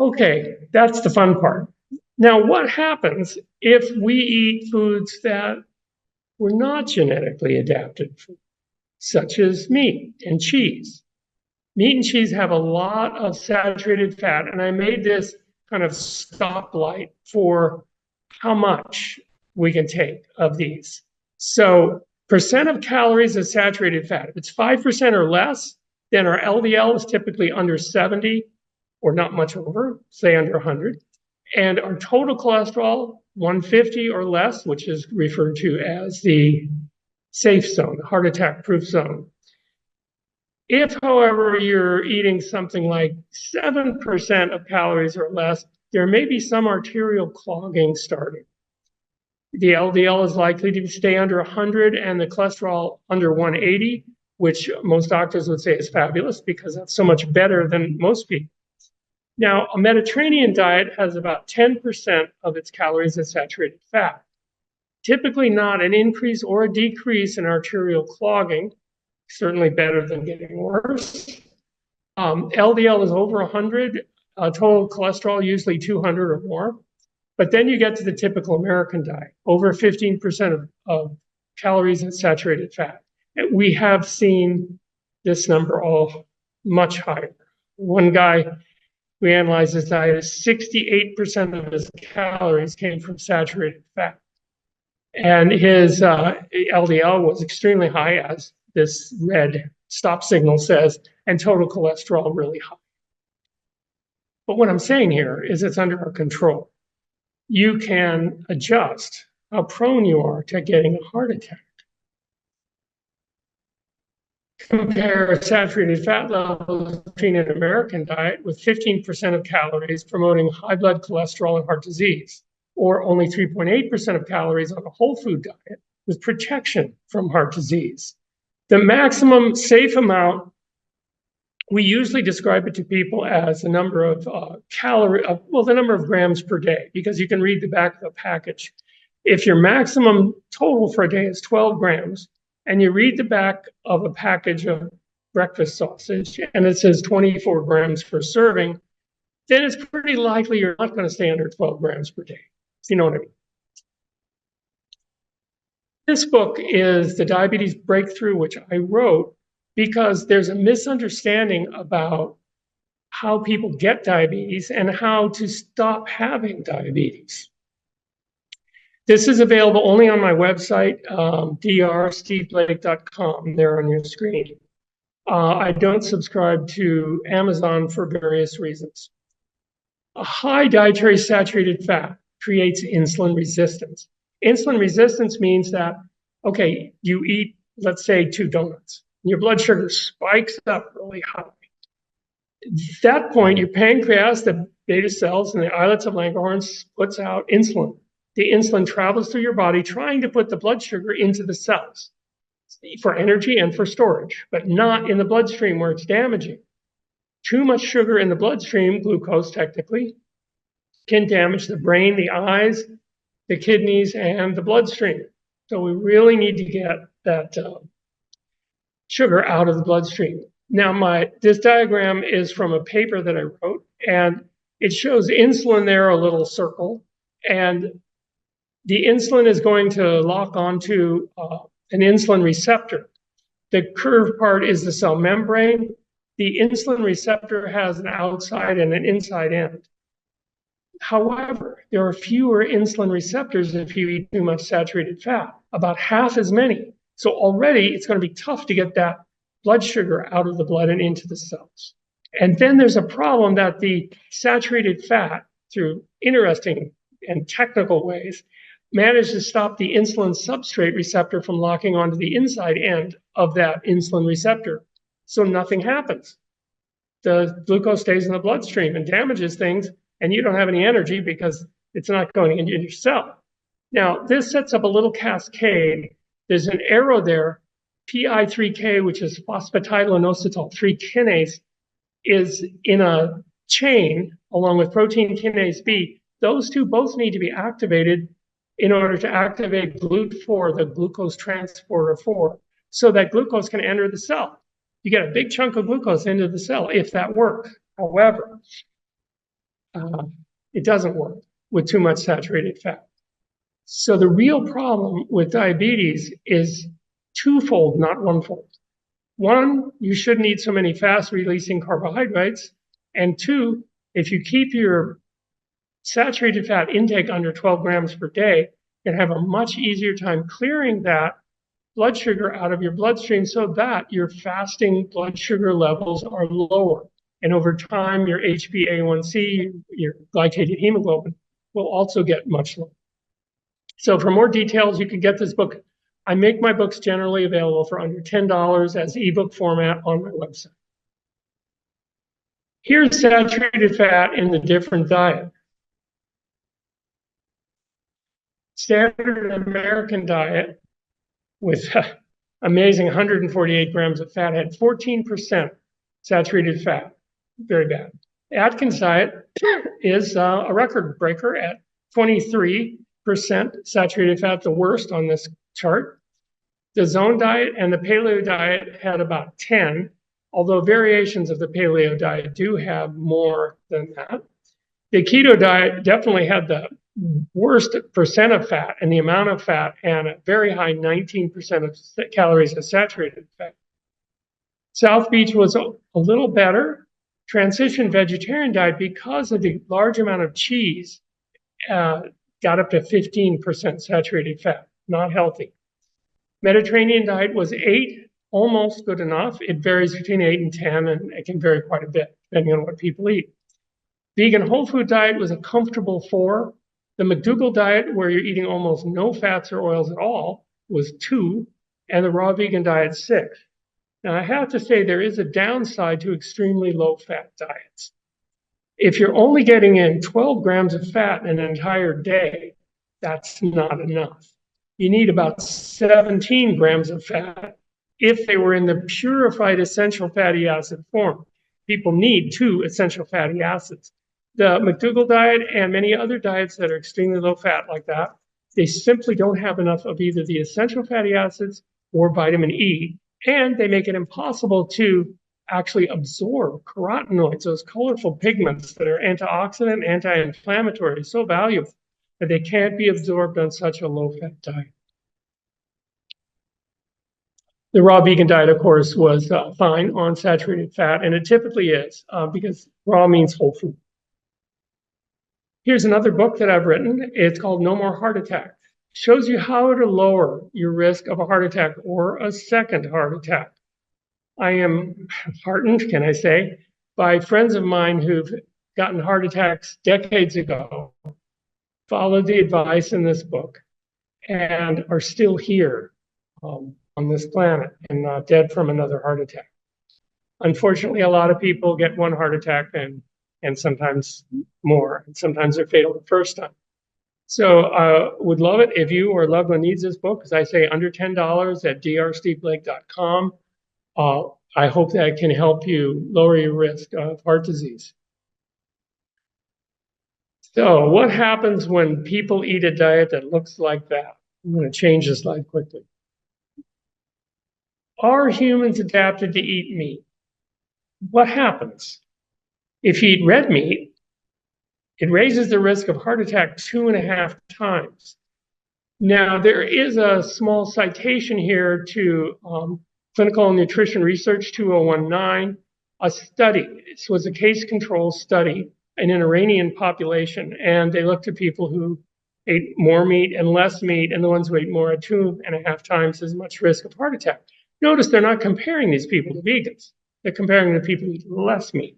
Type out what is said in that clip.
Okay, that's the fun part. Now, what happens if we eat foods that were not genetically adapted for, such as meat and cheese? Meat and cheese have a lot of saturated fat, and I made this kind of stoplight for how much we can take of these. So, percent of calories of saturated fat. If it's 5% or less, then our LDL is typically under 70 or not much over, say under 100. And our total cholesterol, 150 or less, which is referred to as the safe zone, the heart attack proof zone. If, however, you're eating something like 7% of calories or less, there may be some arterial clogging starting. The LDL is likely to stay under 100 and the cholesterol under 180, which most doctors would say is fabulous because that's so much better than most people. Now, a Mediterranean diet has about 10% of its calories as saturated fat. Typically not an increase or a decrease in arterial clogging, certainly better than getting worse. LDL is over 100, total cholesterol usually 200 or more. But then you get to the typical American diet, over 15% of calories as saturated fat. And we have seen this number all much higher. One guy, we analyzed his diet, 68% of his calories came from saturated fat. And his LDL was extremely high, as this red stop signal says, and total cholesterol really high. But what I'm saying here is it's under our control. You can adjust how prone you are to getting a heart attack. Compare saturated fat levels between an American diet with 15% of calories promoting high blood cholesterol and heart disease, or only 3.8% of calories on a whole food diet with protection from heart disease. The maximum safe amount, we usually describe it to people as the number of the number of grams per day, because you can read the back of the package. If your maximum total for a day is 12 grams, and you read the back of a package of breakfast sausage, and it says 24 grams per serving, then it's pretty likely you're not going to stay under 12 grams per day. You know what I mean? This book is the Diabetes Breakthrough, which I wrote because there's a misunderstanding about how people get diabetes and how to stop having diabetes. This is available only on my website, drsteveblake.com, there on your screen. I don't subscribe to Amazon for various reasons. A high dietary saturated fat creates insulin resistance. Insulin resistance means that, okay, you eat, let's say, 2 donuts. Your blood sugar spikes up really high. At that point, your pancreas, the beta cells, and the islets of Langerhans puts out insulin. The insulin travels through your body trying to put the blood sugar into the cells for energy and for storage, but not in the bloodstream where it's damaging. Too much sugar in the bloodstream, glucose technically, can damage the brain, the eyes, the kidneys, and the bloodstream. So we really need to get that sugar out of the bloodstream. Now, this diagram is from a paper that I wrote, and it shows insulin there, a little circle, and the insulin is going to lock onto an insulin receptor. The curved part is the cell membrane. The insulin receptor has an outside and an inside end. However, there are fewer insulin receptors if you eat too much saturated fat, about half as many. So already it's going to be tough to get that blood sugar out of the blood and into the cells. And then there's a problem that the saturated fat, through interesting and technical ways, managed to stop the insulin substrate receptor from locking onto the inside end of that insulin receptor. So nothing happens. The glucose stays in the bloodstream and damages things, and you don't have any energy because it's not going into your cell. Now, this sets up a little cascade. There's an arrow there. PI3K, which is phosphatidylinositol 3 kinase, is in a chain along with protein kinase B. Those two both need to be activated in order to activate GLUT4, the glucose transporter 4, so that glucose can enter the cell. You get a big chunk of glucose into the cell if that works. However, It doesn't work with too much saturated fat. So the real problem with diabetes is twofold, not onefold. One, you shouldn't eat so many fast-releasing carbohydrates. And two, if you keep your saturated fat intake under 12 grams per day, you can have a much easier time clearing that blood sugar out of your bloodstream so that your fasting blood sugar levels are lower. And over time, your HbA1c, your glycated hemoglobin, will also get much lower. So for more details, you can get this book. I make my books generally available for under $10 as ebook format on my website. Here's saturated fat in the different diet. Standard American diet with amazing 148 grams of fat had 14% saturated fat. Very bad. Atkins diet is a record breaker at 23% saturated fat, the worst on this chart. The zone diet and the paleo diet had about 10, although variations of the paleo diet do have more than that. The keto diet definitely had the worst percent of fat and the amount of fat and a very high 19% of calories of saturated fat. South Beach was a little better. Transition vegetarian diet, because of the large amount of cheese, got up to 15% saturated fat, not healthy. Mediterranean diet was 8, almost good enough. It varies between 8 and 10, and it can vary quite a bit depending on what people eat. Vegan whole food diet was a comfortable 4. The McDougall diet, where you're eating almost no fats or oils at all, was 2, and the raw vegan diet 6. Now, I have to say there is a downside to extremely low-fat diets. If you're only getting in 12 grams of fat in an entire day, that's not enough. You need about 17 grams of fat if they were in the purified essential fatty acid form. People need 2 essential fatty acids. The McDougall diet and many other diets that are extremely low fat like that, they simply don't have enough of either the essential fatty acids or vitamin E, and they make it impossible to actually absorb carotenoids, those colorful pigments that are antioxidant, anti-inflammatory, so valuable that they can't be absorbed on such a low-fat diet. The raw vegan diet, of course, was fine on saturated fat, and it typically is because raw means whole food. Here's another book that I've written. It's called No More Heart Attack. Shows you how to lower your risk of a heart attack or a second heart attack. I am heartened, can I say, by friends of mine who've gotten heart attacks decades ago, followed the advice in this book, and are still here on this planet and not dead from another heart attack. Unfortunately, a lot of people get one heart attack and sometimes more, and sometimes they're fatal the first time. So would love it if you or a loved one needs this book, as I say, under $10 at drsteveblake.com. I hope that can help you lower your risk of heart disease. So what happens when people eat a diet that looks like that? I'm going to change the slide quickly. Are humans adapted to eat meat? What happens? If you eat red meat, it raises the risk of heart attack 2.5 times. Now, there is a small citation here to Clinical Nutrition Research 2019, a study. This was a case control study in an Iranian population, and they looked at people who ate more meat and less meat, and the ones who ate more had 2.5 times as much risk of heart attack. Notice they're not comparing these people to vegans. They're comparing the people who eat less meat.